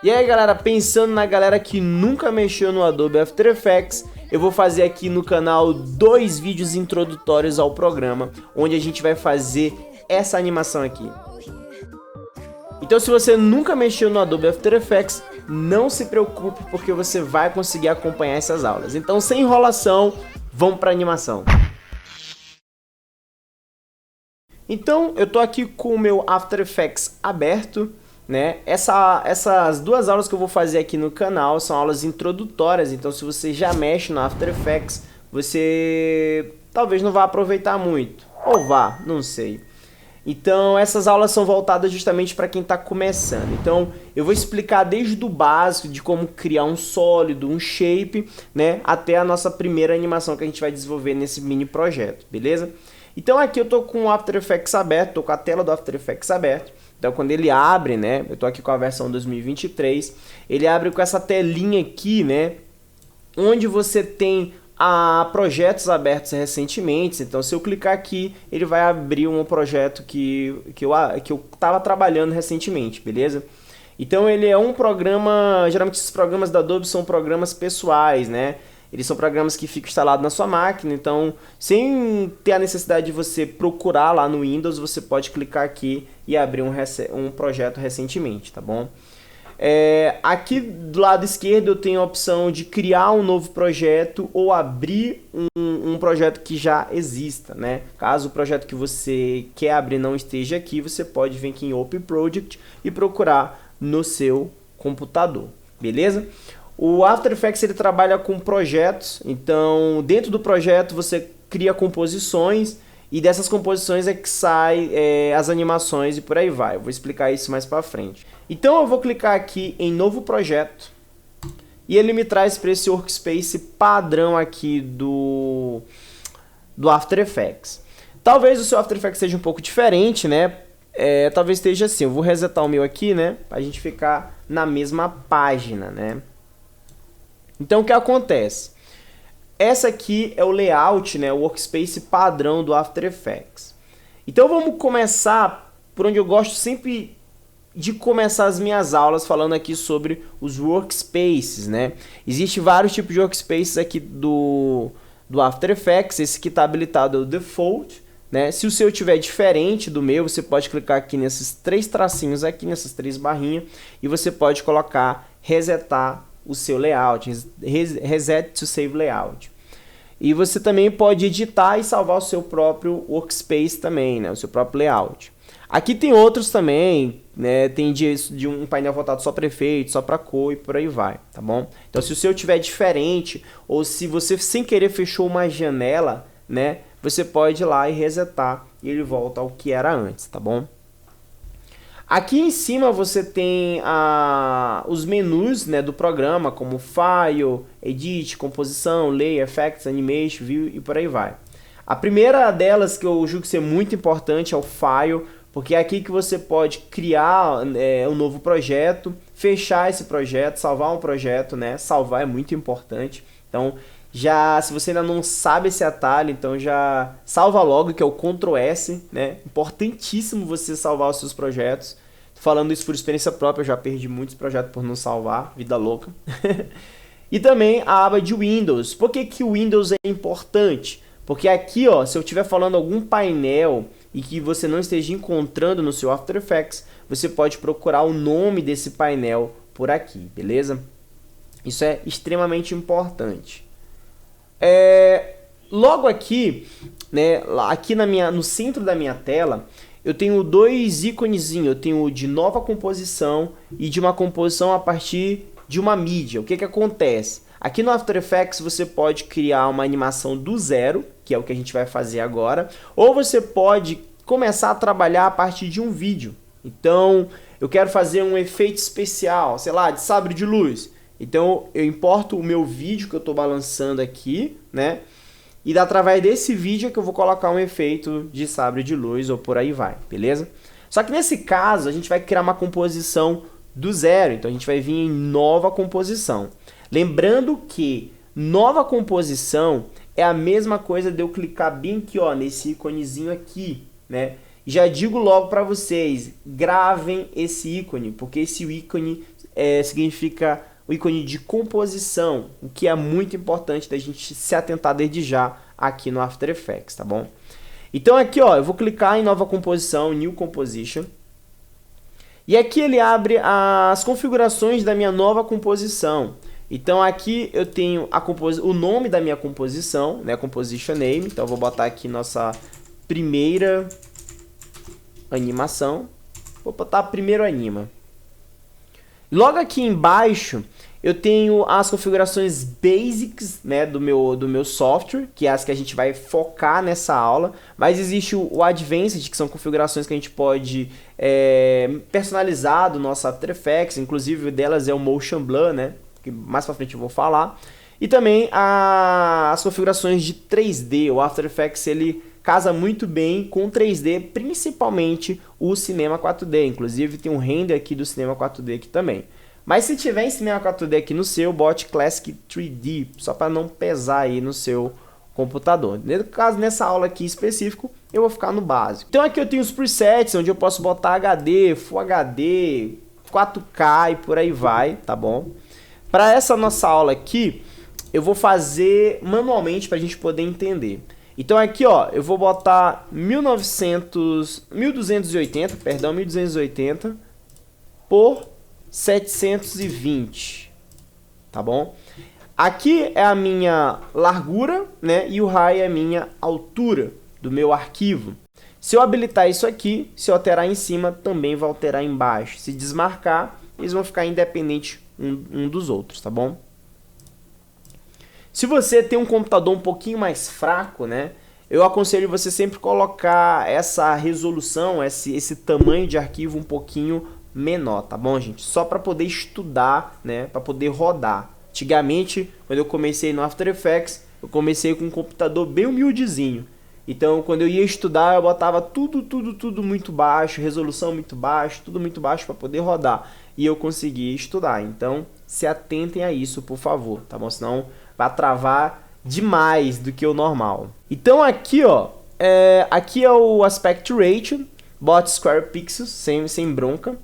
E aí galera, pensando na galera que nunca mexeu no Adobe After Effects, eu vou fazer aqui no canal 2 vídeos introdutórios ao programa, onde a gente vai fazer essa animação aqui. Então se você nunca mexeu no Adobe After Effects, não se preocupe porque você vai conseguir acompanhar essas aulas. Então sem enrolação, vamos para a animação. Então eu tô aqui com o meu After Effects aberto, né? Essas duas aulas que eu vou fazer aqui no canal são aulas introdutórias, então se você já mexe no After Effects, você talvez não vá aproveitar muito, ou vá, não sei. Então essas aulas são voltadas justamente para quem está começando. Então eu vou explicar desde o básico de como criar um sólido, um shape, né, até a nossa primeira animação que a gente vai desenvolver nesse mini projeto, beleza? Então aqui eu tô com o After Effects aberto, tô com a tela do After Effects aberto. Então quando ele abre, né, eu tô aqui com a versão 2023, ele abre com essa telinha aqui, né, onde você tem projetos abertos recentemente. Então se eu clicar aqui, ele vai abrir um projeto que eu estava trabalhando recentemente, beleza? Então ele é um programa, geralmente esses programas da Adobe são programas pessoais, né? Eles são programas que ficam instalados na sua máquina, então sem ter a necessidade de você procurar lá no Windows, você pode clicar aqui e abrir um projeto recentemente, tá bom? Aqui do lado esquerdo eu tenho a opção de criar um novo projeto ou abrir um projeto que já exista, né? Caso o projeto que você quer abrir não esteja aqui, você pode vir aqui em Open Project e procurar no seu computador, beleza? O After Effects ele trabalha com projetos, então dentro do projeto você cria composições e dessas composições é que sai as animações e por aí vai. Eu vou explicar isso mais para frente. Então eu vou clicar aqui em novo projeto e ele me traz para esse workspace padrão aqui do After Effects. Talvez o seu After Effects seja um pouco diferente, né? Talvez esteja assim. Eu vou resetar o meu aqui, né? Para a gente ficar na mesma página, né? Então o que acontece? Essa aqui é o layout, né, o workspace padrão do After Effects. Então vamos começar por onde eu gosto sempre de começar as minhas aulas falando aqui sobre os workspaces, né? Existem vários tipos de workspaces aqui do After Effects. Esse que está habilitado é o Default, né? Se o seu tiver diferente do meu, você pode clicar aqui nesses três tracinhos aqui, nessas três barrinhas, e você pode colocar resetar o seu layout, reset to save layout. E você também pode editar e salvar o seu próprio workspace também, né, o seu próprio layout. Aqui tem outros também, né, tem de um painel voltado só para efeito, só para cor e por aí vai, tá bom? Então se o seu tiver diferente ou se você sem querer fechou uma janela, né, você pode ir lá e resetar e ele volta ao que era antes, tá bom? Aqui em cima você tem os menus, né, do programa, como File, Edit, Composição, Layer, Effects, Animation, View e por aí vai. A primeira delas que eu julgo ser muito importante é o File, porque é aqui que você pode criar um novo projeto, fechar esse projeto, salvar um projeto, né? Salvar é muito importante. Então, se você ainda não sabe esse atalho, então já salva logo, que é o Ctrl S, né? Importantíssimo você salvar os seus projetos. Tô falando isso por experiência própria, eu já perdi muitos projetos por não salvar, vida louca. E também a aba de Windows. Por que que o Windows é importante? Porque aqui, ó, se eu estiver falando algum painel e que você não esteja encontrando no seu After Effects, você pode procurar o nome desse painel por aqui, beleza? Isso é extremamente importante. Logo aqui, né, aqui no centro da minha tela, eu tenho dois íconezinhos. Eu tenho o de nova composição e de uma composição a partir de uma mídia. O que que acontece? Aqui no After Effects você pode criar uma animação do zero, que é o que a gente vai fazer agora, ou você pode começar a trabalhar a partir de um vídeo. Então, eu quero fazer um efeito especial, sei lá, de sabre de luz. Então, eu importo o meu vídeo que eu estou balançando aqui, né? E através desse vídeo é que eu vou colocar um efeito de sabre de luz ou por aí vai, beleza? Só que nesse caso a gente vai criar uma composição do zero, então a gente vai vir em nova composição. Lembrando que nova composição é a mesma coisa de eu clicar bem aqui, ó, nesse íconezinho aqui, né? Já digo logo para vocês, gravem esse ícone, porque esse ícone significa o ícone de composição, o que é muito importante da gente se atentar desde já aqui no After Effects, tá bom? Então aqui, ó, eu vou clicar em nova composição, New Composition, e aqui ele abre as configurações da minha nova composição. Então aqui eu tenho o nome da minha composição, né, Composition Name, então eu vou botar aqui nossa primeira animação, vou botar primeiro anima. Logo aqui embaixo eu tenho as configurações basics, né, do meu software, que é as que a gente vai focar nessa aula, mas existe o Advanced, que são configurações que a gente pode personalizar do nosso After Effects, inclusive delas é o Motion Blur, né, que mais pra frente eu vou falar, e também as configurações de 3D. O After Effects ele casa muito bem com 3D, principalmente o Cinema 4D, inclusive tem um render aqui do Cinema 4D aqui também. Mas se tiver em Cinema 4D aqui no seu, bote Classic 3D, só para não pesar aí no seu computador. No caso, nessa aula aqui específico, eu vou ficar no básico. Então aqui eu tenho os presets, onde eu posso botar HD, Full HD, 4K e por aí vai, tá bom? Para essa nossa aula aqui, eu vou fazer manualmente para a gente poder entender. Então aqui, ó, eu vou botar 1280 por 720, tá bom? Aqui é a minha largura, né? E o high é a minha altura do meu arquivo. Se eu habilitar isso aqui, se eu alterar em cima, também vai alterar embaixo. Se desmarcar, eles vão ficar independentes um dos outros, tá bom? Se você tem um computador um pouquinho mais fraco, né? Eu aconselho você sempre colocar essa resolução, esse tamanho de arquivo um pouquinho menor, tá bom, gente? Só para poder estudar, né? Para poder rodar. Antigamente, quando eu comecei no After Effects, eu comecei com um computador bem humildezinho. Então, quando eu ia estudar, eu botava tudo muito baixo, resolução muito baixa, tudo muito baixo para poder rodar. E eu conseguia estudar. Então, se atentem a isso, por favor, tá bom? Senão vai travar demais do que o normal. Então, aqui, ó, aqui é o Aspect Ratio, bot Square Pixels, sem bronca.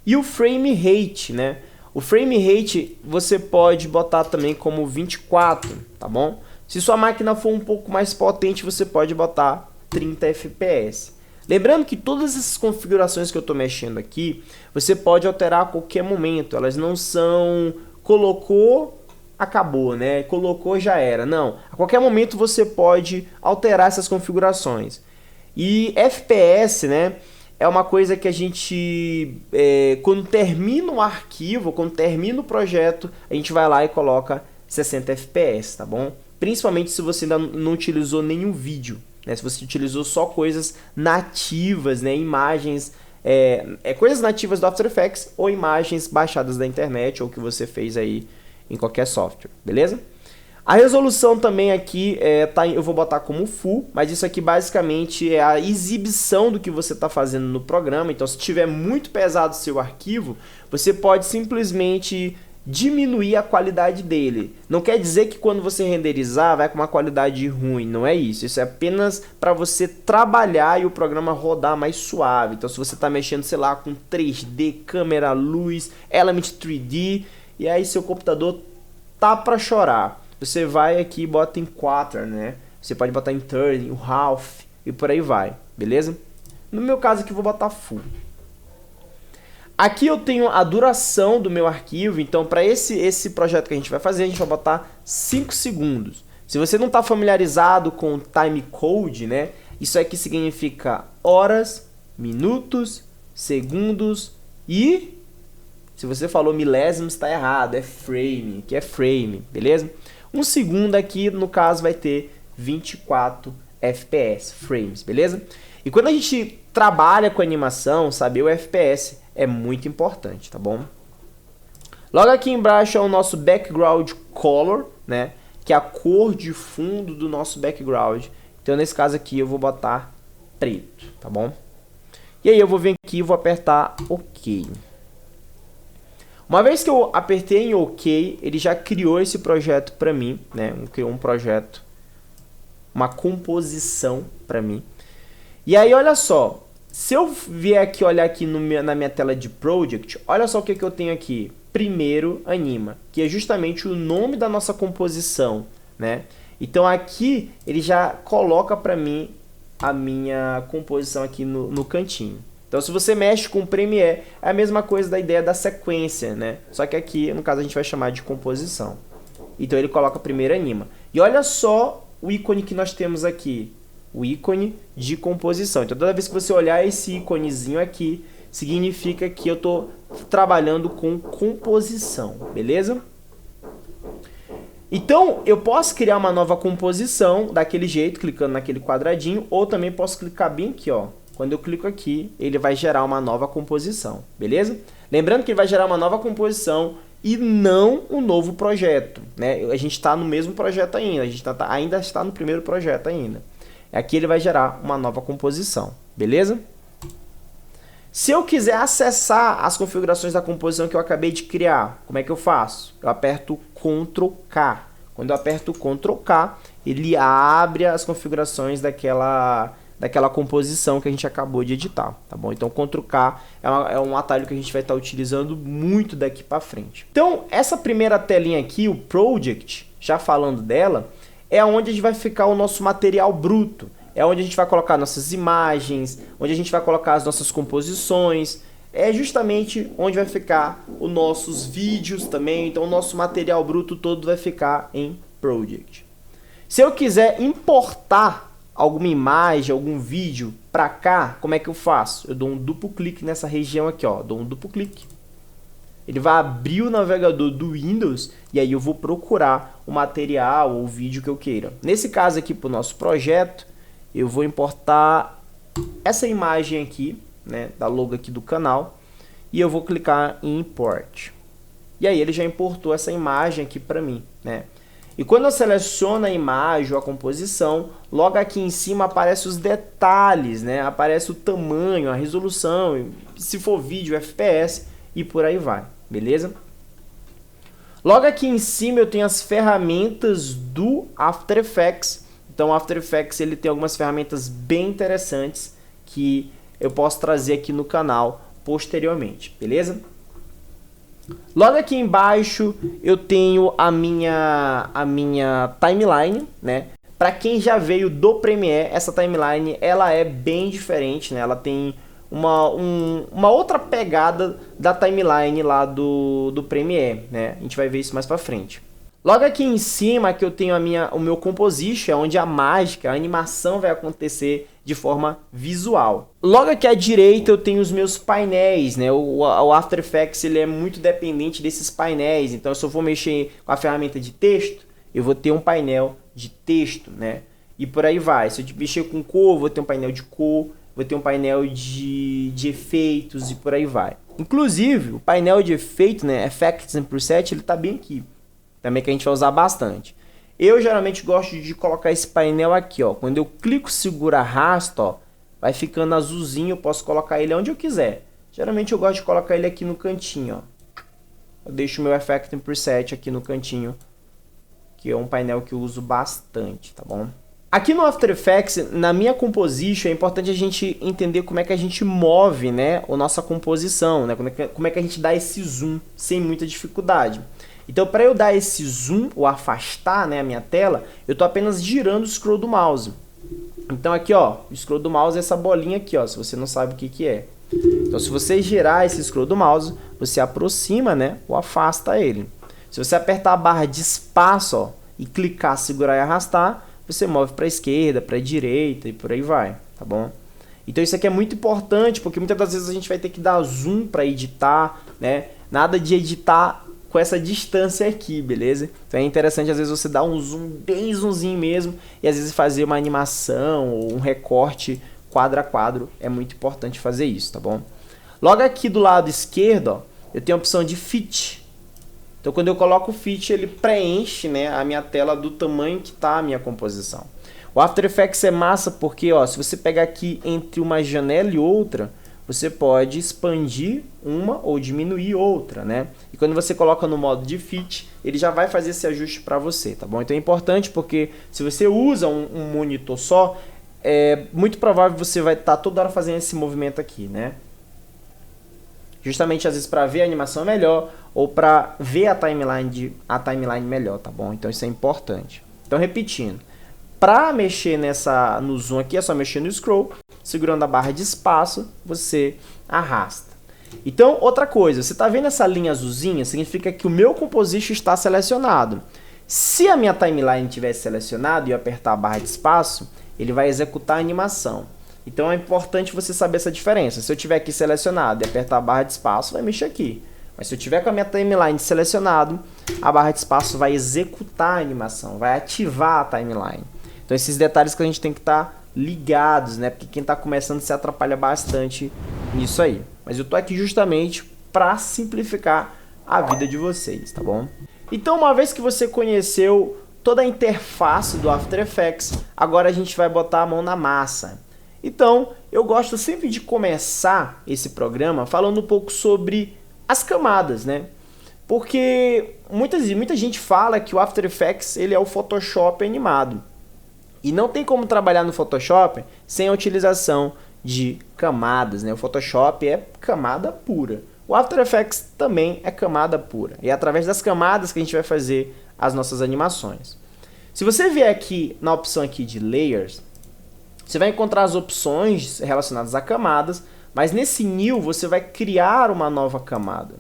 E o Frame Rate, né? O Frame Rate você pode botar também como 24, tá bom? Se sua máquina for um pouco mais potente, você pode botar 30 FPS. Lembrando que todas essas configurações que eu estou mexendo aqui, você pode alterar a qualquer momento. Elas não são colocou, acabou, né? Colocou, já era. Não, a qualquer momento você pode alterar essas configurações. E FPS, né? É uma coisa que a gente, quando termina o arquivo, quando termina o projeto, a gente vai lá e coloca 60 FPS, tá bom? Principalmente se você ainda não utilizou nenhum vídeo, né? Se você utilizou só coisas nativas, né? Imagens, coisas nativas do After Effects ou imagens baixadas da internet ou que você fez aí em qualquer software, beleza? A resolução também aqui, eu vou botar como full, mas isso aqui basicamente é a exibição do que você está fazendo no programa. Então, se estiver muito pesado o seu arquivo, você pode simplesmente diminuir a qualidade dele. Não quer dizer que quando você renderizar vai com uma qualidade ruim, não é isso. Isso é apenas para você trabalhar e o programa rodar mais suave. Então, se você está mexendo, sei lá, com 3D, câmera, luz, Element 3D, e aí seu computador tá para chorar. Você vai aqui e bota em quarter, né? Você pode botar em third, o half e por aí vai, beleza? No meu caso aqui eu vou botar full. Aqui eu tenho a duração do meu arquivo, então para esse projeto que a gente vai fazer, a gente vai botar 5 segundos. Se você não está familiarizado com time code, né? Isso aqui significa horas, minutos, segundos e... se você falou milésimos, está errado, é frame, que é frame, beleza? Um segundo aqui, no caso, vai ter 24 FPS, frames, beleza? E quando a gente trabalha com animação, saber o FPS é muito importante, tá bom? Logo aqui embaixo é o nosso background color, né? Que é a cor de fundo do nosso background. Então, nesse caso aqui, eu vou botar preto, tá bom? E aí eu vou vir aqui e vou apertar OK. Uma vez que eu apertei em OK, ele já criou esse projeto para mim, né? Criou um projeto, uma composição para mim. E aí, olha só, se eu vier aqui olhar aqui na minha tela de Project, olha só o que eu tenho aqui. primeiro anima, que é justamente o nome da nossa composição, né? Então aqui ele já coloca para mim a minha composição aqui no cantinho. Então se você mexe com o Premiere, é a mesma coisa da ideia da sequência, né? Só que aqui, no caso, a gente vai chamar de composição. Então ele coloca primeiro anima. E olha só o ícone que nós temos aqui, o ícone de composição. Então toda vez que você olhar esse íconezinho aqui, significa que eu estou trabalhando com composição, beleza? Então, eu posso criar uma nova composição daquele jeito, clicando naquele quadradinho, ou também posso clicar bem aqui, ó. Quando eu clico aqui, ele vai gerar uma nova composição, beleza? Lembrando que ele vai gerar uma nova composição e não um novo projeto, né? A gente está no mesmo projeto ainda, a gente ainda está no primeiro projeto ainda. Aqui ele vai gerar uma nova composição, beleza? Se eu quiser acessar as configurações da composição que eu acabei de criar, como é que eu faço? Eu aperto Ctrl K. Quando eu aperto Ctrl K, ele abre as configurações daquela composição que a gente acabou de editar, tá bom? Então Ctrl K é um atalho que a gente vai estar utilizando muito daqui para frente. Então essa primeira telinha aqui, o Project, já falando dela, é onde a gente vai ficar o nosso material bruto. É onde a gente vai colocar nossas imagens, onde a gente vai colocar as nossas composições. É justamente onde vai ficar os nossos vídeos também. Então o nosso material bruto todo vai ficar em Project. Se eu quiser importar alguma imagem, algum vídeo para cá, como é que eu faço? Eu dou um duplo clique nessa região aqui, ó. Dou um duplo clique. Ele vai abrir o navegador do Windows e aí eu vou procurar o material ou o vídeo que eu queira. Nesse caso aqui, para o nosso projeto, eu vou importar essa imagem aqui, né, da logo aqui do canal, e eu vou clicar em Import. E aí ele já importou essa imagem aqui para mim, né? E quando eu seleciono a imagem ou a composição, logo aqui em cima aparece os detalhes, né? Aparece o tamanho, a resolução, se for vídeo, FPS e por aí vai, beleza? Logo aqui em cima eu tenho as ferramentas do After Effects. Então o After Effects ele tem algumas ferramentas bem interessantes que eu posso trazer aqui no canal posteriormente, beleza? Logo aqui embaixo eu tenho a minha timeline, né? Para quem já veio do Premiere, essa timeline ela é bem diferente, né? Ela tem uma outra pegada da timeline lá do Premiere, né? A gente vai ver isso mais para frente. Logo aqui em cima que eu tenho o meu composition, onde a mágica, a animação vai acontecer de forma visual. Logo aqui à direita eu tenho os meus painéis, né? O After Effects ele é muito dependente desses painéis, então se eu for mexer com a ferramenta de texto, eu vou ter um painel de texto, né? E por aí vai. Se eu mexer com cor, vou ter um painel de cor, vou ter um painel de efeitos e por aí vai. Inclusive, o painel de efeito, né? Effects and Preset, ele tá bem aqui. Também que a gente vai usar bastante. Eu geralmente gosto de colocar esse painel aqui, ó. Quando eu clico, seguro, arrasto, ó, vai ficando azulzinho, eu posso colocar ele onde eu quiser. Geralmente eu gosto de colocar ele aqui no cantinho, ó. Eu deixo o meu Effect and Preset aqui no cantinho, que é um painel que eu uso bastante, tá bom? Aqui no After Effects, na minha composition, é importante a gente entender como é que a gente move, né, a nossa composição, né? Como é que a gente dá esse zoom sem muita dificuldade. Então, para eu dar esse zoom, ou afastar, né, a minha tela, eu estou apenas girando o scroll do mouse. Então aqui, ó, o scroll do mouse é essa bolinha aqui, ó, se você não sabe o que é. Então, se você girar esse scroll do mouse, você aproxima, né, ou afasta ele. Se você apertar a barra de espaço, ó, e clicar, segurar e arrastar, você move para a esquerda, para a direita e por aí vai, tá bom? Então isso aqui é muito importante, porque muitas das vezes a gente vai ter que dar zoom para editar, né? Nada de editar com essa distância aqui, beleza? Então é interessante às vezes você dar um zoom, bem zoomzinho mesmo, e às vezes fazer uma animação ou um recorte quadro a quadro, é muito importante fazer isso, tá bom? Logo aqui do lado esquerdo, ó, eu tenho a opção de Fit. Então quando eu coloco o Fit, ele preenche, né, a minha tela do tamanho que está a minha composição. O After Effects é massa porque, ó, se você pegar aqui entre uma janela e outra, você pode expandir uma ou diminuir outra, né? E quando você coloca no modo de Fit, ele já vai fazer esse ajuste para você, tá bom? Então é importante porque se você usa um monitor só, é muito provável que você vai estar toda hora fazendo esse movimento aqui, né? justamente às vezes para ver a animação melhor ou para ver a timeline melhor, tá bom? Então isso é importante. Então repetindo, para mexer no zoom aqui é só mexer no scroll, segurando a barra de espaço, você arrasta. Então, outra coisa, você está vendo essa linha azulzinha? Significa que o meu composition está selecionado. Se a minha timeline tivesse selecionado e eu apertar a barra de espaço, ele vai executar a animação. Então é importante você saber essa diferença. Se eu tiver aqui selecionado e apertar a barra de espaço, vai mexer aqui. Mas se eu tiver com a minha timeline selecionado, a barra de espaço vai executar a animação, vai ativar a timeline. Então esses detalhes que a gente tem que estar ligados, né? Porque quem está começando se atrapalha bastante nisso aí. Mas eu tô aqui justamente para simplificar a vida de vocês, tá bom? Então, uma vez que você conheceu toda a interface do After Effects, agora a gente vai botar a mão na massa. Então, eu gosto sempre de começar esse programa falando um pouco sobre as camadas, né? Porque muita gente fala que o After Effects ele é o Photoshop animado. E não tem como trabalhar no Photoshop sem a utilização de camadas, né? O Photoshop é camada pura. O After Effects também é camada pura. E é através das camadas que a gente vai fazer as nossas animações. Se você vier aqui na opção aqui de Layers, você vai encontrar as opções relacionadas a camadas, mas nesse New você vai criar uma nova camada.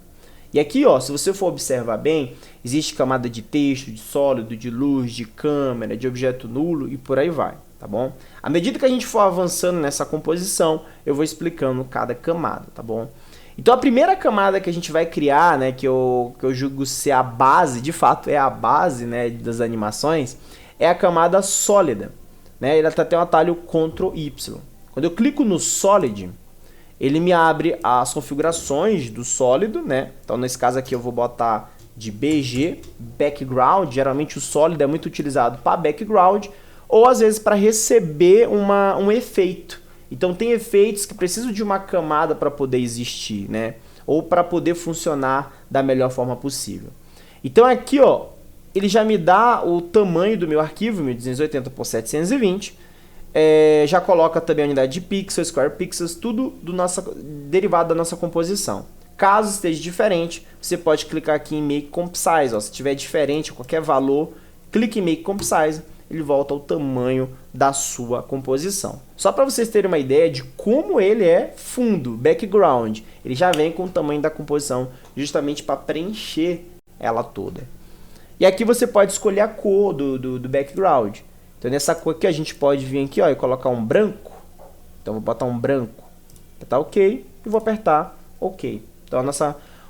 E aqui, ó, se você for observar bem, existe camada de texto, de sólido, de luz, de câmera, de objeto nulo e por aí vai, tá bom? À medida que a gente for avançando nessa composição, eu vou explicando cada camada, tá bom? Então a primeira camada que a gente vai criar, né, que eu julgo ser a base, de fato é a base, né, das animações, é a camada sólida, né? Ele tem um atalho Ctrl Y. Quando eu clico no Solid, ele me abre as configurações do sólido, né? Então nesse caso aqui eu vou botar de BG, Background. Geralmente o sólido é muito utilizado para background ou às vezes para receber um efeito. Então tem efeitos que precisam de uma camada para poder existir, né? Ou para poder funcionar da melhor forma possível. Então aqui, ó, ele já me dá o tamanho do meu arquivo, 1280 por 720. Já coloca também a unidade de pixels, square pixels, tudo derivado da nossa composição. Caso esteja diferente, você pode clicar aqui em Make Comp Size. Ó, se tiver diferente, qualquer valor, clique em Make Comp Size, ele volta ao tamanho da sua composição. Só para vocês terem uma ideia de como ele é fundo, background. Ele já vem com o tamanho da composição, justamente para preencher ela toda. E aqui você pode escolher a cor do background. Então nessa cor aqui a gente pode vir aqui, ó, e colocar um branco. Então vou botar um branco, apertar OK e vou apertar OK. Então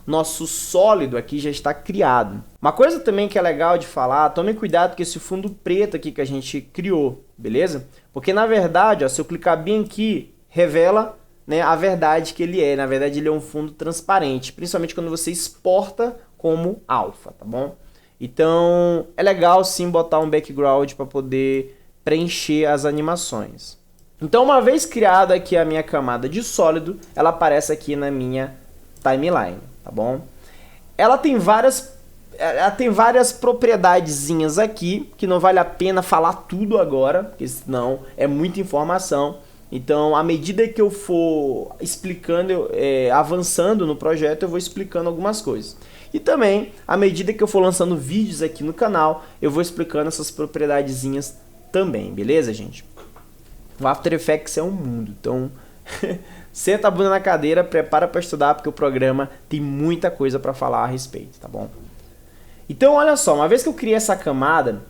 nosso sólido aqui já está criado. Uma coisa também que é legal de falar, tome cuidado com esse fundo preto aqui que a gente criou, beleza? Porque na verdade, ó, se eu clicar bem aqui, revela, né, a verdade que ele é. Na verdade ele é um fundo transparente, principalmente quando você exporta como alfa, tá bom? Então é legal sim botar um background para poder preencher as animações. Então uma vez criada aqui a minha camada de sólido, ela aparece aqui na minha timeline, tá bom? Ela tem várias propriedadezinhas aqui, que não vale a pena falar tudo agora, porque senão é muita informação. Então, à medida que eu for explicando, avançando no projeto, eu vou explicando algumas coisas. E também, à medida que eu for lançando vídeos aqui no canal, eu vou explicando essas propriedadezinhas também, beleza, gente? O After Effects é um mundo, então senta a bunda na cadeira, prepara para estudar, porque o programa tem muita coisa para falar a respeito, tá bom? Então, olha só, uma vez que eu criei essa camada,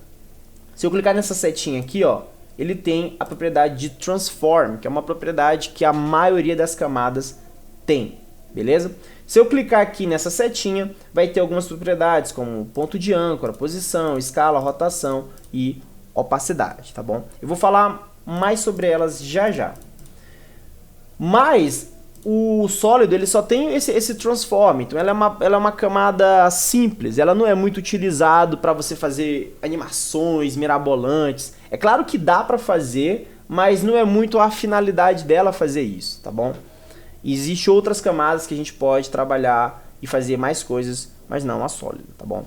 se eu clicar nessa setinha aqui, ó, ele tem a propriedade de Transform, que é uma propriedade que a maioria das camadas tem, beleza? Se eu clicar aqui nessa setinha, vai ter algumas propriedades, como ponto de âncora, posição, escala, rotação e opacidade, tá bom? Eu vou falar mais sobre elas já já. Mas o sólido ele só tem esse transform, então ela é uma camada simples, ela não é muito utilizado para você fazer animações mirabolantes. É claro que dá para fazer, mas não é muito a finalidade dela fazer isso, tá bom? Existem outras camadas que a gente pode trabalhar e fazer mais coisas, mas não a sólida, tá bom?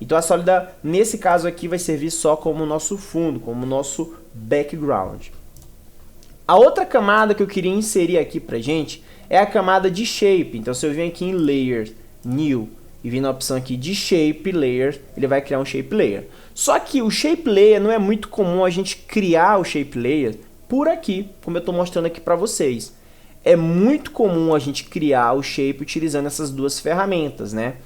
Então a sólida, nesse caso aqui, vai servir só como nosso fundo, como nosso background. A outra camada que eu queria inserir aqui pra gente é a camada de Shape. Então, se eu vir aqui em Layer, New, e vir na opção aqui de Shape Layer, ele vai criar um Shape Layer. Só que o Shape Layer não é muito comum a gente criar o Shape Layer por aqui, como eu estou mostrando aqui para vocês. É muito comum a gente criar o Shape utilizando essas duas ferramentas, né?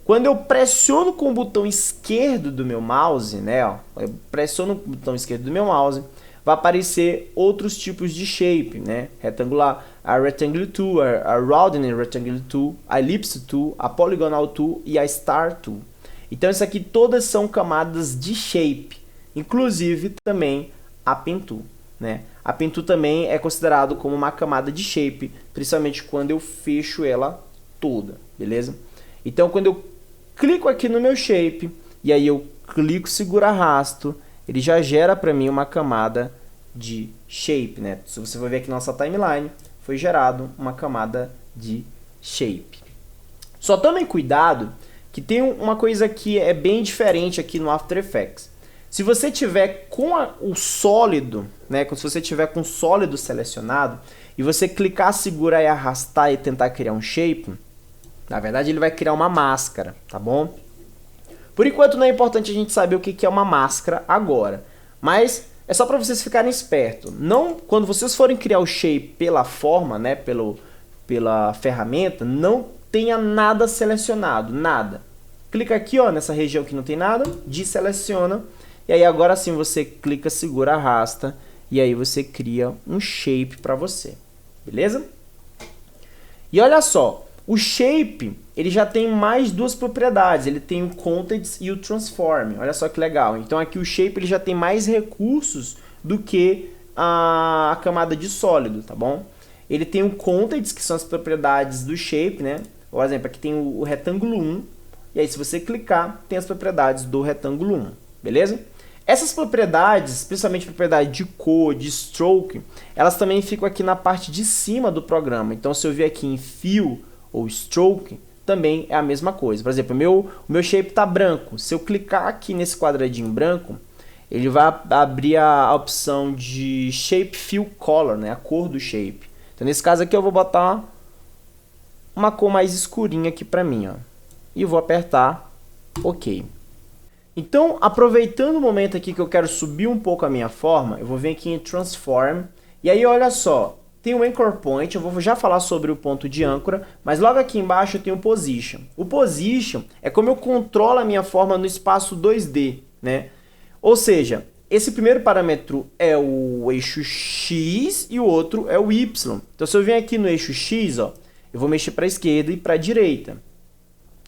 Quando eu pressiono com o botão esquerdo do meu mouse, né? Ó, eu pressiono o botão esquerdo do meu mouse, vai aparecer outros tipos de shape, né? Retangular, a Rectangle Tool, a Rounding Rectangle Tool, a Ellipse Tool, a Polygonal Tool e a Star Tool. Então, isso aqui todas são camadas de shape, inclusive também a Pen Tool, né? A Pen Tool também é considerado como uma camada de shape, principalmente quando eu fecho ela toda, beleza? Então, quando eu clico aqui no meu shape, e aí eu clico, seguro, arrasto, ele já gera para mim uma camada de shape, né? Se você for ver aqui na nossa timeline, foi gerado uma camada de shape. Só tomem cuidado que tem uma coisa que é bem diferente aqui no After Effects. Se você tiver com o sólido, né? Se você tiver com o sólido selecionado e você clicar, segurar e arrastar e tentar criar um shape, na verdade ele vai criar uma máscara, tá bom? Por enquanto não é importante a gente saber o que é uma máscara agora, mas é só para vocês ficarem espertos. Não, quando vocês forem criar o shape pela forma, né, pela ferramenta, não tenha nada selecionado, nada. Clica aqui, ó, nessa região que não tem nada, deseleciona, e aí agora sim você clica, segura, arrasta, e aí você cria um shape para você, beleza? E olha só, o shape, ele já tem mais duas propriedades, ele tem o Context e o Transform, olha só que legal. Então aqui o shape ele já tem mais recursos do que a camada de sólido, tá bom? Ele tem o Context, que são as propriedades do shape, né? Por exemplo, aqui tem o retângulo 1, e aí se você clicar, tem as propriedades do retângulo 1, beleza? Essas propriedades, principalmente a propriedade de cor, de stroke, elas também ficam aqui na parte de cima do programa. Então se eu vir aqui em Fill ou Stroke, também é a mesma coisa. Por exemplo, o meu shape está branco. Se eu clicar aqui nesse quadradinho branco, ele vai abrir a opção de Shape Fill Color, né? A cor do shape. Então nesse caso aqui eu vou botar uma cor mais escurinha aqui para mim, ó. E vou apertar OK. Então, aproveitando o momento aqui que eu quero subir um pouco a minha forma, eu vou vir aqui em Transform, e aí olha só, tem o Anchor Point, eu vou já falar sobre o ponto de âncora, mas logo aqui embaixo eu tenho o Position. O Position é como eu controlo a minha forma no espaço 2D, né? Ou seja, esse primeiro parâmetro é o eixo X e o outro é o Y. Então, se eu vier aqui no eixo X, ó, eu vou mexer para a esquerda e para a direita.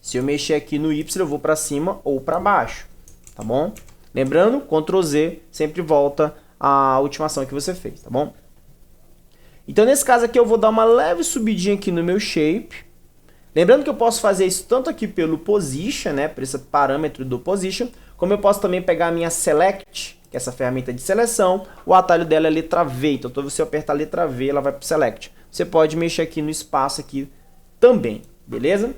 Se eu mexer aqui no Y, eu vou para cima ou para baixo. Tá bom? Lembrando, Ctrl Z sempre volta a última ação que você fez, tá bom? Então, nesse caso aqui, eu vou dar uma leve subidinha aqui no meu shape. Lembrando que eu posso fazer isso tanto aqui pelo Position, né? Por esse parâmetro do Position, como eu posso também pegar a minha Select, que é essa ferramenta de seleção. O atalho dela é a letra V, então se você apertar a letra V, ela vai para o Select. Você pode mexer aqui no espaço aqui também, beleza?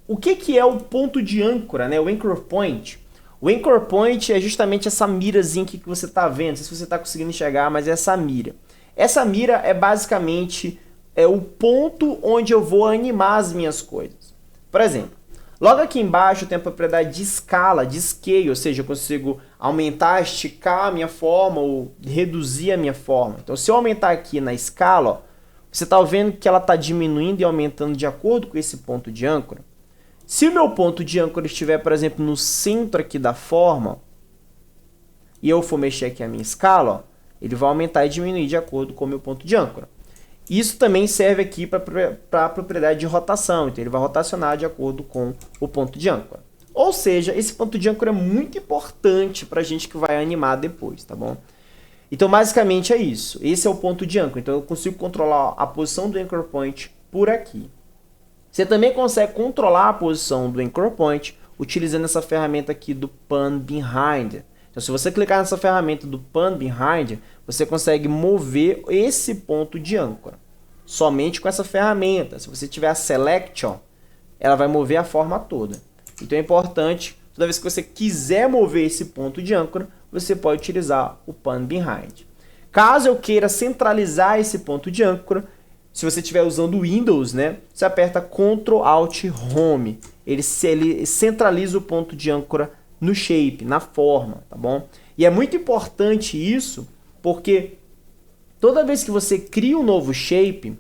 O que é o ponto de âncora, né? O Anchor Point. O Anchor Point é justamente essa mirazinha aqui que você está vendo. Não sei se você está conseguindo enxergar, mas é essa mira. Essa mira é basicamente o ponto onde eu vou animar as minhas coisas. Por exemplo, logo aqui embaixo tem a propriedade de escala, de scale, ou seja, eu consigo aumentar, esticar a minha forma ou reduzir a minha forma. Então, se eu aumentar aqui na escala, ó, você está vendo que ela está diminuindo e aumentando de acordo com esse ponto de âncora. Se o meu ponto de âncora estiver, por exemplo, no centro aqui da forma, e eu for mexer aqui a minha escala, ó, ele vai aumentar e diminuir de acordo com o meu ponto de âncora. Isso também serve aqui para a propriedade de rotação, então ele vai rotacionar de acordo com o ponto de âncora. Ou seja, esse ponto de âncora é muito importante para a gente que vai animar depois, tá bom? Então, basicamente é isso. Esse é o ponto de âncora. Então, eu consigo controlar a posição do Anchor Point por aqui. Você também consegue controlar a posição do Anchor Point utilizando essa ferramenta aqui do Pan Behind. Então, se você clicar nessa ferramenta do Pan Behind, você consegue mover esse ponto de âncora. Somente com essa ferramenta. Se você tiver a Selection, ela vai mover a forma toda. Então, é importante, toda vez que você quiser mover esse ponto de âncora, você pode utilizar o Pan Behind. Caso eu queira centralizar esse ponto de âncora, se você estiver usando o Windows, né, você aperta Ctrl Alt Home. Ele centraliza o ponto de âncora no shape, na forma, tá bom? E é muito importante isso, porque toda vez que você cria um novo shape,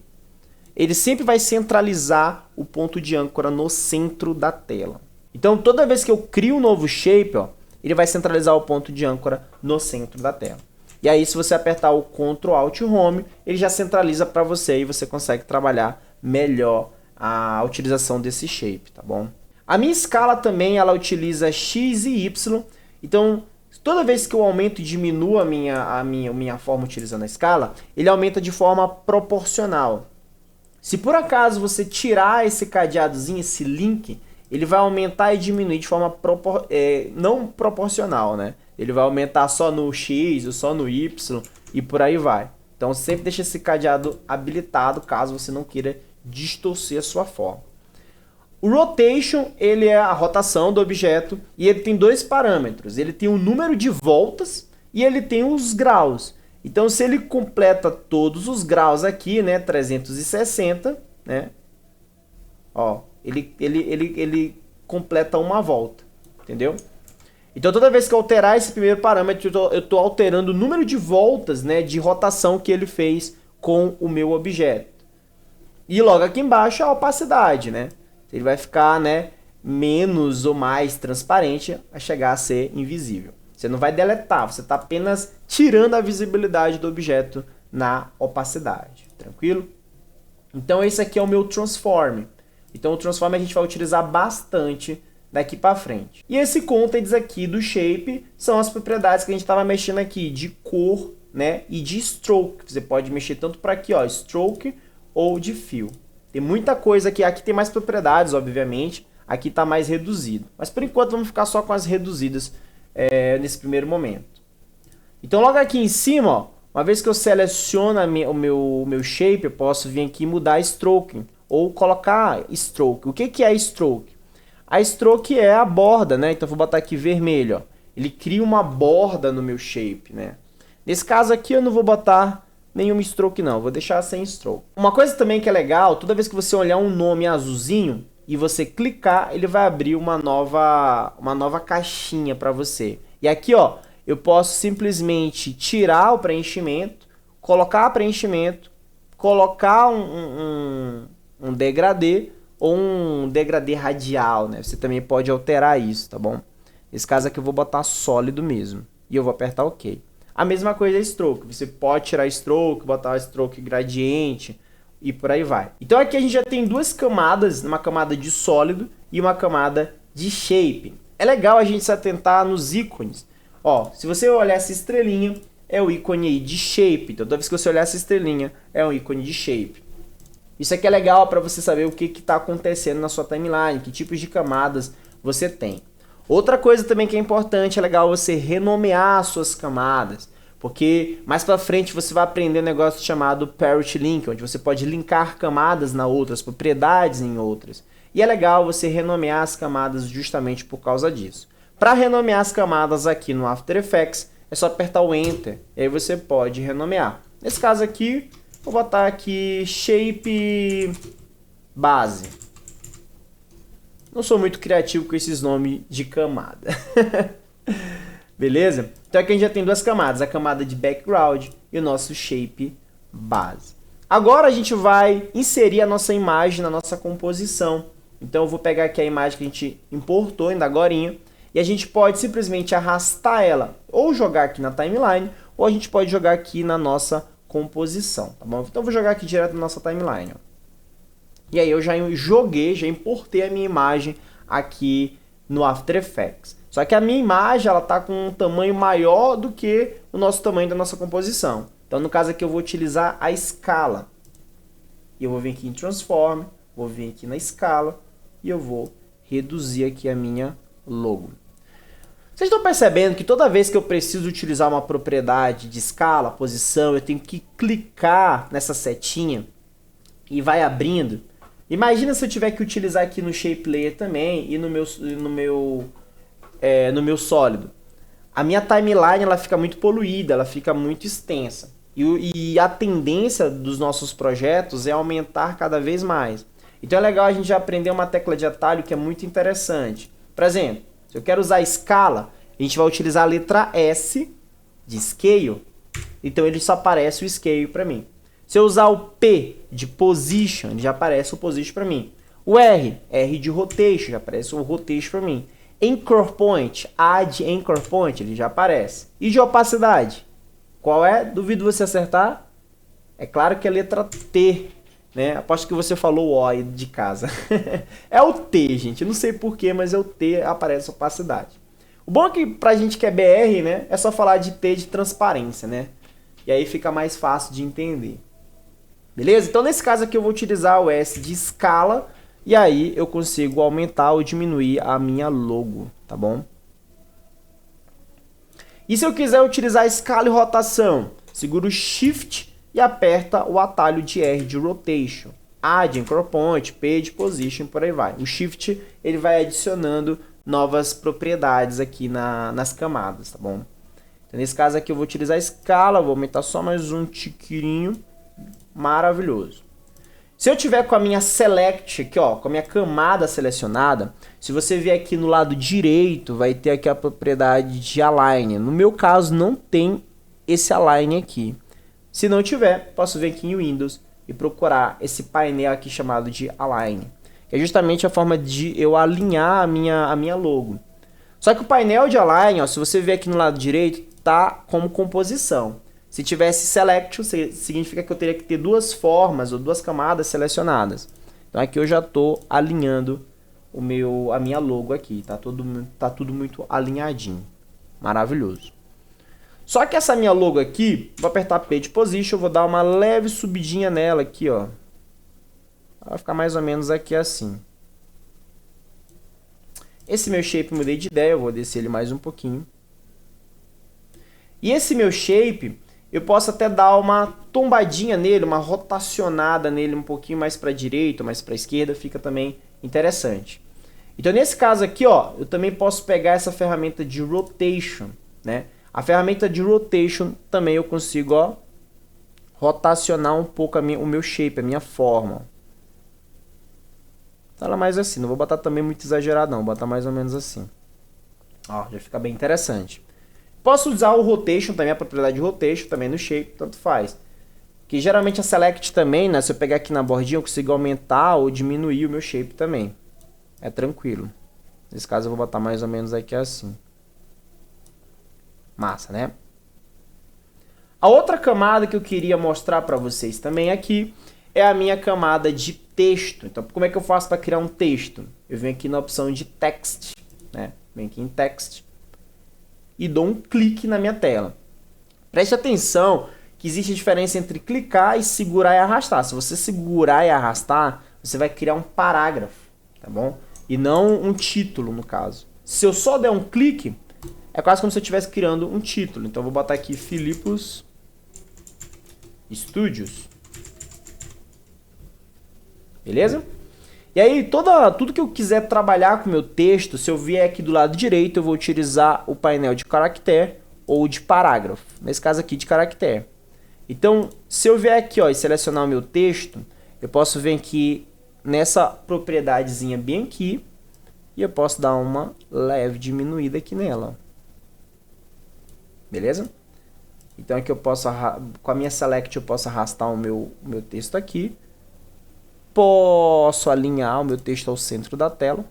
ele sempre vai centralizar o ponto de âncora no centro da tela. Então, toda vez que eu crio um novo shape, ó, ele vai centralizar o ponto de âncora no centro da tela. E aí, se você apertar o Ctrl Alt Home, ele já centraliza para você e você consegue trabalhar melhor a utilização desse shape, tá bom? A minha escala também, ela utiliza X e Y. Então, toda vez que eu aumento e diminuo a minha forma utilizando a escala, ele aumenta de forma proporcional. Se por acaso você tirar esse cadeadozinho, esse link, ele vai aumentar e diminuir de forma não proporcional, né? Ele vai aumentar só no X ou só no Y e por aí vai. Então sempre deixa esse cadeado habilitado caso você não queira distorcer a sua forma. O Rotation, ele é a rotação do objeto e ele tem dois parâmetros. Ele tem o número de voltas e ele tem os graus. Então se ele completa todos os graus aqui, né, 360, né? Ó, ele completa uma volta, entendeu? Então toda vez que eu alterar esse primeiro parâmetro, eu estou alterando o número de voltas, né, de rotação que ele fez com o meu objeto. E logo aqui embaixo a opacidade, né? Ele vai ficar, né, menos ou mais transparente a chegar a ser invisível. Você não vai deletar, você está apenas tirando a visibilidade do objeto na opacidade, tranquilo? Então esse aqui é o meu Transform. Então o Transform a gente vai utilizar bastante daqui para frente. E esse Contents aqui do Shape são as propriedades que a gente estava mexendo aqui, de cor, né, e de Stroke. Você pode mexer tanto para aqui, ó, Stroke ou de Fill. Tem muita coisa aqui. Aqui tem mais propriedades, obviamente. Aqui está mais reduzido. Mas por enquanto vamos ficar só com as reduzidas nesse primeiro momento. Então logo aqui em cima, ó, uma vez que eu seleciono o meu shape, eu posso vir aqui e mudar Stroke ou colocar Stroke. O que é Stroke? A Stroke é a borda, né? Então eu vou botar aqui vermelho, ó. Ele cria uma borda no meu shape, né? Nesse caso aqui eu não vou botar nenhuma Stroke não, vou deixar sem Stroke. Uma coisa também que é legal, toda vez que você olhar um nome azulzinho e você clicar, ele vai abrir uma nova caixinha para você. E aqui, ó, eu posso simplesmente tirar o preenchimento, colocar preenchimento, colocar um degradê ou um degradê radial, né? Você também pode alterar isso, tá bom? Nesse caso aqui eu vou botar sólido mesmo e eu vou apertar OK. A mesma coisa é Stroke, você pode tirar Stroke, botar Stroke gradiente e por aí vai. Então aqui a gente já tem duas camadas, uma camada de sólido e uma camada de shape. É legal a gente se atentar nos ícones. Ó, se você olhar essa estrelinha, é o ícone aí de shape. Então toda vez que você olhar essa estrelinha, é um ícone de shape. Isso aqui é legal para você saber o que está acontecendo na sua timeline, que tipos de camadas você tem. Outra coisa também que é importante, é legal você renomear as suas camadas, porque mais para frente você vai aprender um negócio chamado Parent Link, onde você pode linkar camadas na outras, propriedades em outras. E é legal você renomear as camadas justamente por causa disso. Para renomear as camadas aqui no After Effects, é só apertar o Enter, e aí você pode renomear. Nesse caso aqui, vou botar aqui Shape Base. Não sou muito criativo com esses nomes de camada. Beleza? Então aqui a gente já tem duas camadas, a camada de background e o nosso shape base. Agora a gente vai inserir a nossa imagem na nossa composição. Então eu vou pegar aqui a imagem que a gente importou ainda agorinha e a gente pode simplesmente arrastar ela ou jogar aqui na timeline ou a gente pode jogar aqui na nossa composição, tá bom? Então eu vou jogar aqui direto na nossa timeline, ó. E aí eu já importei a minha imagem aqui no After Effects. Só que a minha imagem, ela tá com um tamanho maior do que o nosso tamanho da nossa composição. Então no caso aqui eu vou utilizar a escala. E eu vou vir aqui em Transform, vou vir aqui na escala e eu vou reduzir aqui a minha logo. Vocês estão percebendo que toda vez que eu preciso utilizar uma propriedade de escala, posição, eu tenho que clicar nessa setinha e vai abrindo. Imagina se eu tiver que utilizar aqui no Shape Layer também e no meu sólido. A minha timeline ela fica muito poluída, ela fica muito extensa. E a tendência dos nossos projetos é aumentar cada vez mais. Então é legal a gente já aprender uma tecla de atalho que é muito interessante. Por exemplo, se eu quero usar escala, a gente vai utilizar a letra S de scale. Então ele só aparece o scale para mim. Se eu usar o P de position, já aparece o position para mim. O R de rotation, já aparece o rotation para mim. Anchor point, add anchor point, ele já aparece. E de opacidade? Qual é? Duvido você acertar. É claro que é a letra T, né? Aposto que você falou o O de casa. É o T, gente. Não sei porquê, mas é o T, aparece opacidade. O bom é que pra gente que é BR, né? É só falar de T de transparência, né? E aí fica mais fácil de entender. Beleza? Então nesse caso aqui eu vou utilizar o S de escala. E aí eu consigo aumentar ou diminuir a minha logo, tá bom? E se eu quiser utilizar escala e rotação, seguro o Shift e aperta o atalho de R de Rotation. Add Anchor Point, P de Position, por aí vai. O Shift ele vai adicionando novas propriedades aqui nas camadas, tá bom? Então, nesse caso aqui eu vou utilizar a escala, vou aumentar só mais um tiquinho. Maravilhoso. Se eu tiver com a minha select aqui, ó, com a minha camada selecionada, se você vier aqui no lado direito, vai ter aqui a propriedade de align. No meu caso, não tem esse align aqui. Se não tiver, posso vir aqui em Windows e procurar esse painel aqui chamado de align. Que é justamente a forma de eu alinhar a minha logo. Só que o painel de align, ó, se você vier aqui no lado direito, tá como composição. Se tivesse selection, significa que eu teria que ter duas formas ou duas camadas selecionadas. Então aqui eu já estou alinhando a minha logo aqui. Tá tudo muito alinhadinho. Maravilhoso. Só que essa minha logo aqui, vou apertar P de Position, eu vou dar uma leve subidinha nela aqui, ó. Vai ficar mais ou menos aqui assim. Esse meu shape mudei de ideia, eu vou descer ele mais um pouquinho. E esse meu shape, eu posso até dar uma tombadinha nele, uma rotacionada nele um pouquinho mais para a direita, mais para a esquerda, fica também interessante. Então nesse caso aqui, ó, eu também posso pegar essa ferramenta de rotation, né? A ferramenta de rotation também eu consigo, ó, rotacionar um pouco o meu shape, a minha forma. Tá lá mais assim, não vou botar também muito exagerado não, vou botar mais ou menos assim. Ó, já fica bem interessante. Posso usar o rotation também, a propriedade de rotation também no shape, tanto faz. Que geralmente a select também, né, se eu pegar aqui na bordinha eu consigo aumentar ou diminuir o meu shape também. É tranquilo. Nesse caso eu vou botar mais ou menos aqui assim. Massa, né? A outra camada que eu queria mostrar para vocês também aqui é a minha camada de texto. Então, como é que eu faço para criar um texto? Eu venho aqui na opção de text, né? Venho aqui em text e dou um clique na minha tela. Preste atenção que existe a diferença entre clicar e segurar e arrastar. Se você segurar e arrastar, você vai criar um parágrafo, tá bom? E não um título, no caso. Se eu só der um clique, é quase como se eu estivesse criando um título. Então, eu vou botar aqui Filipos Studios. Beleza? E aí, tudo que eu quiser trabalhar com o meu texto, se eu vier aqui do lado direito, eu vou utilizar o painel de caractere ou de parágrafo. Nesse caso aqui, de caractere. Então, se eu vier aqui, ó, e selecionar o meu texto, eu posso vir aqui nessa propriedadezinha bem aqui e eu posso dar uma leve diminuída aqui nela. Beleza? Então, aqui eu posso, com a minha select, eu posso arrastar o meu texto aqui. Posso alinhar o meu texto ao centro da tela.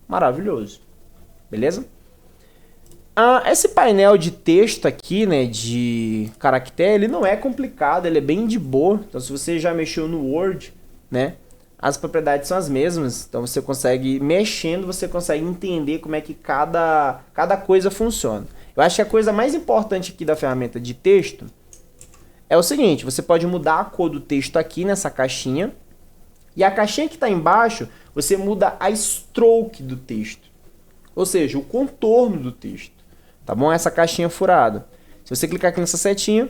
Maravilhoso. Beleza? Esse painel de texto aqui, né, de caractere, ele não é complicado, ele é bem de boa. Então, se você já mexeu no Word, né, as propriedades são as mesmas. Então, você consegue, mexendo, você consegue entender como é que cada coisa funciona. Eu acho que a coisa mais importante aqui da ferramenta de texto é o seguinte: você pode mudar a cor do texto aqui nessa caixinha. E a caixinha que está embaixo, você muda a stroke do texto. Ou seja, o contorno do texto. Tá bom? Essa caixinha furada. Se você clicar aqui nessa setinha,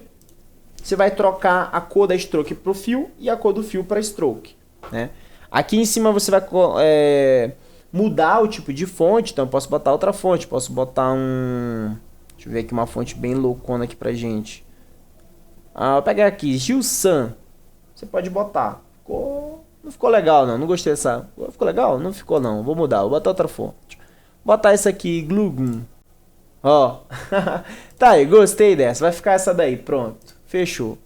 você vai trocar a cor da stroke para o fio e a cor do fio para a stroke, né? Aqui em cima você vai mudar o tipo de fonte. Então eu posso botar outra fonte. Posso botar deixa eu ver aqui uma fonte bem loucona aqui pra gente. Vou pegar aqui, Gilsan. Você pode botar. Não ficou legal não, não gostei dessa. Ficou legal? Não ficou não, vou mudar, vou botar outra fonte. Botar essa aqui, Glugum. Ó, tá aí, gostei dessa, vai ficar essa daí, pronto, fechou.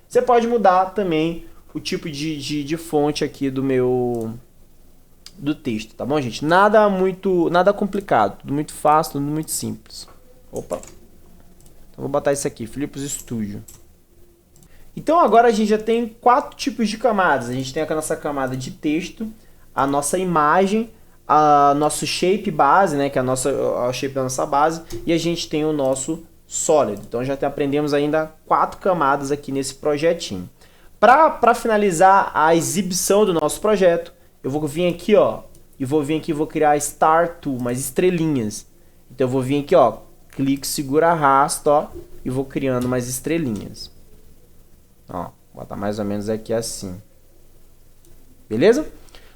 Você pode mudar também o tipo de fonte aqui do texto, tá bom, gente? Nada complicado, tudo muito fácil, tudo muito simples. Opa, então vou botar isso aqui, Philips Studio. Então agora a gente já tem 4 tipos de camadas. A gente tem a nossa camada de texto, a nossa imagem, a nosso shape base, né, que é a shape da nossa base, e a gente tem o nosso sólido. Então já aprendemos ainda 4 camadas aqui nesse projetinho. Para finalizar a exibição do nosso projeto, eu vou vir aqui, ó, e vou criar Star Tool, mais estrelinhas. Então eu vou vir aqui, ó, clique, segura, arrasta, ó, e vou criando mais estrelinhas. Ó, vou botar mais ou menos aqui assim. Beleza?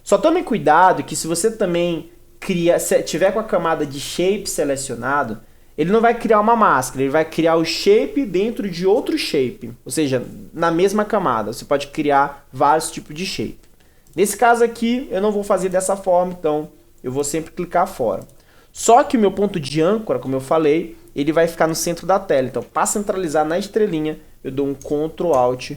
Só tome cuidado que se você também tiver com a camada de shape selecionado, ele não vai criar uma máscara, ele vai criar o shape dentro de outro shape. Ou seja, na mesma camada, você pode criar vários tipos de shape. Nesse caso aqui, eu não vou fazer dessa forma, então eu vou sempre clicar fora. Só que o meu ponto de âncora, como eu falei, ele vai ficar no centro da tela. Então, para centralizar na estrelinha, eu dou um Ctrl Alt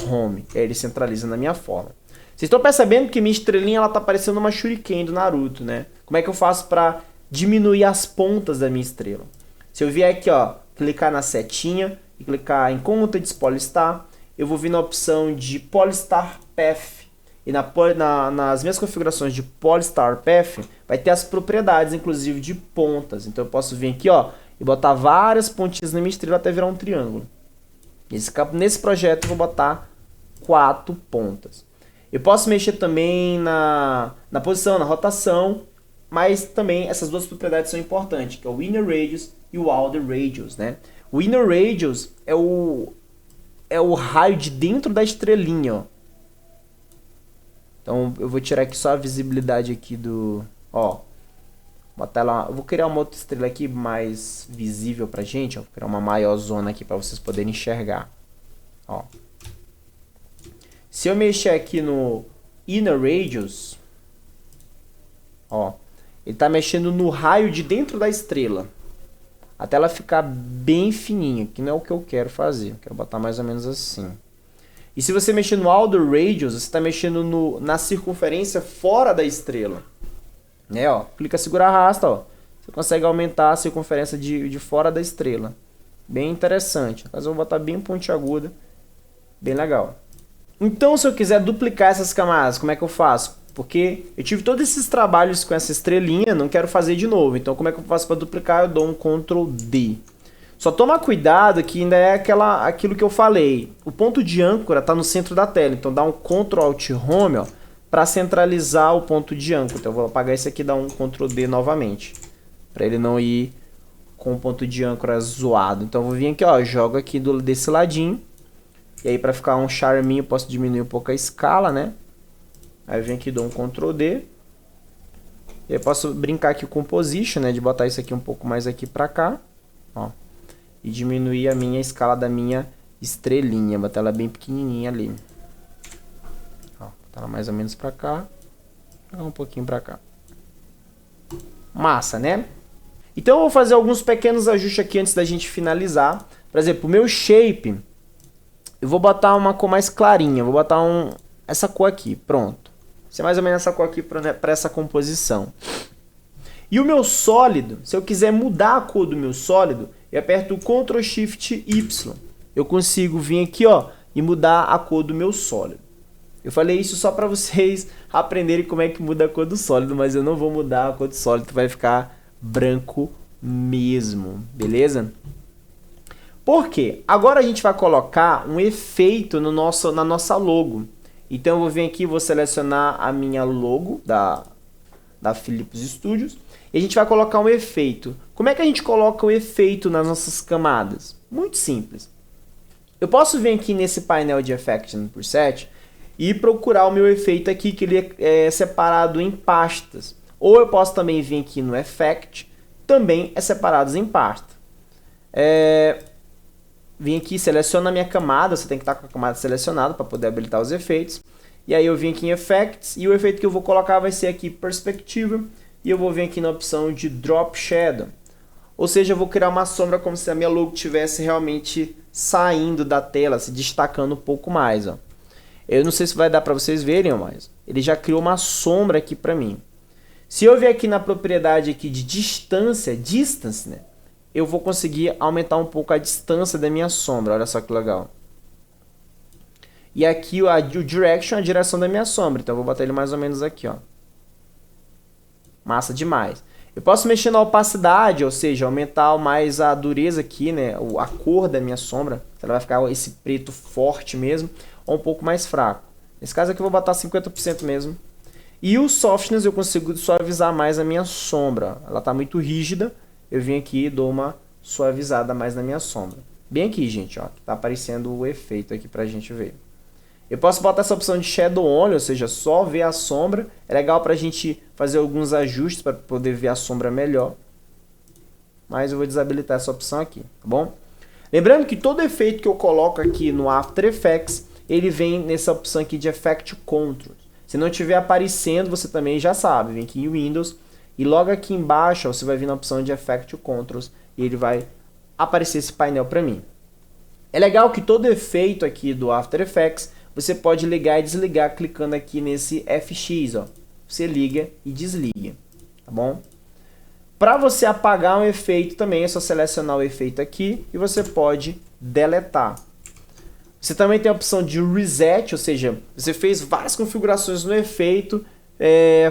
Home. Aí ele centraliza na minha forma. Vocês estão percebendo que minha estrelinha está parecendo uma Shuriken do Naruto, né? Como é que eu faço para diminuir as pontas da minha estrela? Se eu vier aqui, ó, clicar na setinha e clicar em Content Polystar, eu vou vir na opção de Polystar Path. E nas minhas configurações de Polystar Path, vai ter as propriedades, inclusive, de pontas. Então eu posso vir aqui, ó, e botar várias pontinhas na minha estrela até virar um triângulo. Nesse projeto eu vou botar 4 pontas. Eu posso mexer também na posição, na rotação, mas também essas duas propriedades são importantes, que é o Inner Radius e o Outer Radius, né? O Inner Radius é o raio de dentro da estrelinha, ó. Então eu vou tirar aqui só a visibilidade aqui do... Ó, botar ela, eu vou criar uma outra estrela aqui mais visível pra gente, ó. Vou criar uma maior zona aqui para vocês poderem enxergar. Ó. Se eu mexer aqui no Inner Radius, ó, ele está mexendo no raio de dentro da estrela, até ela ficar bem fininha, que não é o que eu quero fazer. Eu quero botar mais ou menos assim. E se você mexer no Outer Radius, você está mexendo na circunferência fora da estrela. Né, ó, clica, segura, arrasta, ó. Você consegue aumentar a circunferência de fora da estrela. Bem interessante. Mas eu vou botar bem pontiaguda. Bem legal. Então, se eu quiser duplicar essas camadas, como é que eu faço? Porque eu tive todos esses trabalhos com essa estrelinha, não quero fazer de novo. Então, como é que eu faço para duplicar? Eu dou um Ctrl D. Só toma cuidado que ainda é aquilo que eu falei. O ponto de âncora está no centro da tela. Então, dá um Ctrl Alt Home, ó, para centralizar o ponto de âncora. Então, eu vou apagar esse aqui e dar um Ctrl D novamente, para ele não ir com o ponto de âncora zoado. Então, eu vou vir aqui, ó, jogo aqui desse ladinho. E aí, para ficar um charminho, eu posso diminuir um pouco a escala, né? Aí eu venho aqui e dou um Ctrl D. E aí eu posso brincar aqui com o Position, né? De botar isso aqui um pouco mais aqui para cá, ó. E diminuir a minha escala da minha estrelinha. Botar ela bem pequenininha ali. Ó, botar ela mais ou menos para cá. Um pouquinho para cá. Massa, né? Então eu vou fazer alguns pequenos ajustes aqui antes da gente finalizar. Por exemplo, o meu shape, eu vou botar uma cor mais clarinha. Vou botar essa cor aqui, pronto. Isso é mais ou menos essa cor aqui para essa composição. E o meu sólido, se eu quiser mudar a cor do meu sólido, eu aperto o Ctrl Shift Y. Eu consigo vir aqui, ó, e mudar a cor do meu sólido. Eu falei isso só para vocês aprenderem como é que muda a cor do sólido, mas eu não vou mudar a cor do sólido, vai ficar branco mesmo, beleza? Por quê? Agora a gente vai colocar um efeito na nossa logo. Então eu vou vir aqui, vou selecionar a minha logo da Philips Studios e a gente vai colocar um efeito. Como é que a gente coloca o efeito nas nossas camadas? Muito simples. Eu posso vir aqui nesse painel de Effect and Preset e procurar o meu efeito aqui, que ele é separado em pastas. Ou eu posso também vir aqui no Effect, também é separado em pasta. vim aqui, seleciono a minha camada, você tem que estar com a camada selecionada para poder habilitar os efeitos. E aí eu vim aqui em Effects, e o efeito que eu vou colocar vai ser aqui Perspectiva, e eu vou vir aqui na opção de Drop Shadow. Ou seja, eu vou criar uma sombra como se a minha logo estivesse realmente saindo da tela, se destacando um pouco mais. Ó. Eu não sei se vai dar para vocês verem, mas ele já criou uma sombra aqui para mim. Se eu vier aqui na propriedade aqui de distância, distance, né? Eu vou conseguir aumentar um pouco a distância da minha sombra. Olha só que legal. E aqui o direction é a direção da minha sombra. Então eu vou botar ele mais ou menos aqui, ó. Massa demais. Eu posso mexer na opacidade, ou seja, aumentar mais a dureza aqui, né? A cor da minha sombra. Ela vai ficar esse preto forte mesmo, ou um pouco mais fraco. Nesse caso aqui eu vou botar 50% mesmo. E o softness eu consigo suavizar mais a minha sombra. Ela está muito rígida. Eu vim aqui e dou uma suavizada mais na minha sombra. Bem aqui, gente, ó. Tá aparecendo o efeito aqui pra gente ver. Eu posso botar essa opção de Shadow Only, ou seja, só ver a sombra. É legal para a gente fazer alguns ajustes para poder ver a sombra melhor. Mas eu vou desabilitar essa opção aqui, tá bom? Lembrando que todo efeito que eu coloco aqui no After Effects, ele vem nessa opção aqui de Effect Controls. Se não estiver aparecendo, você também já sabe. Vem aqui em Windows e logo aqui embaixo ó, você vai vir na opção de Effect Controls e ele vai aparecer esse painel para mim. É legal que todo efeito aqui do After Effects você pode ligar e desligar clicando aqui nesse FX, ó. Você liga e desliga, tá bom? Para você apagar um efeito também é só selecionar o efeito aqui e você pode deletar. Você também tem a opção de Reset, ou seja, você fez várias configurações no efeito,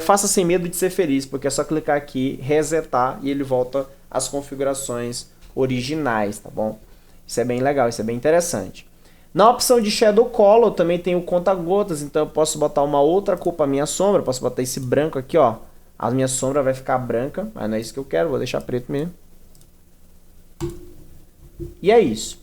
faça sem medo de ser feliz, porque é só clicar aqui, resetar e ele volta às configurações originais, tá bom? Isso é bem legal, isso é bem interessante. Na opção de Shadow Color também tem o conta-gotas, então eu posso botar uma outra cor para minha sombra, posso botar esse branco aqui, ó. A minha sombra vai ficar branca, mas não é isso que eu quero, vou deixar preto mesmo. E é isso.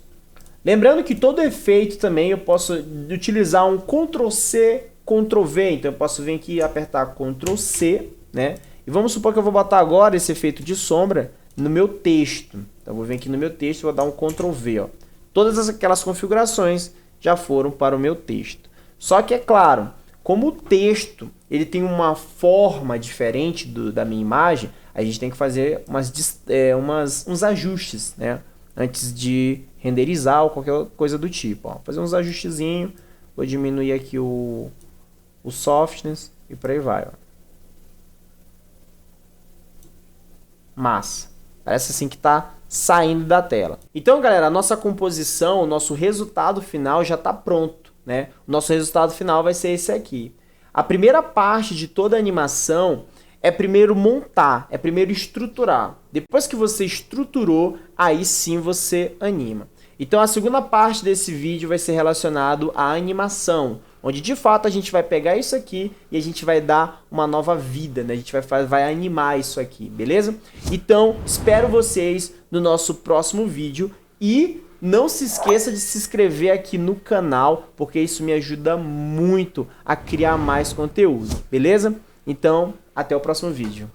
Lembrando que todo efeito também eu posso utilizar um Ctrl+C, Ctrl+V, então eu posso vir aqui e apertar Ctrl+C, né? E vamos supor que eu vou botar agora esse efeito de sombra no meu texto. Então eu vou vir aqui no meu texto e vou dar um Ctrl+V, ó. Todas aquelas configurações já foram para o meu texto. Só que é claro, como o texto ele tem uma forma diferente da minha imagem, a gente tem que fazer uns ajustes, né? Antes de renderizar ou qualquer coisa do tipo. Ó. Fazer uns ajustezinhos, vou diminuir aqui o softness e por aí vai. Ó. Massa. Parece assim que está saindo da tela. Então, galera, a nossa composição, o nosso resultado final já está pronto, né? O nosso resultado final vai ser esse aqui. A primeira parte de toda a animação é primeiro montar, é primeiro estruturar. Depois que você estruturou, aí sim você anima. Então, a segunda parte desse vídeo vai ser relacionado à animação, onde de fato a gente vai pegar isso aqui e a gente vai dar uma nova vida, né? A gente vai animar isso aqui, beleza? Então, espero vocês no nosso próximo vídeo e não se esqueça de se inscrever aqui no canal, porque isso me ajuda muito a criar mais conteúdo, beleza? Então, até o próximo vídeo.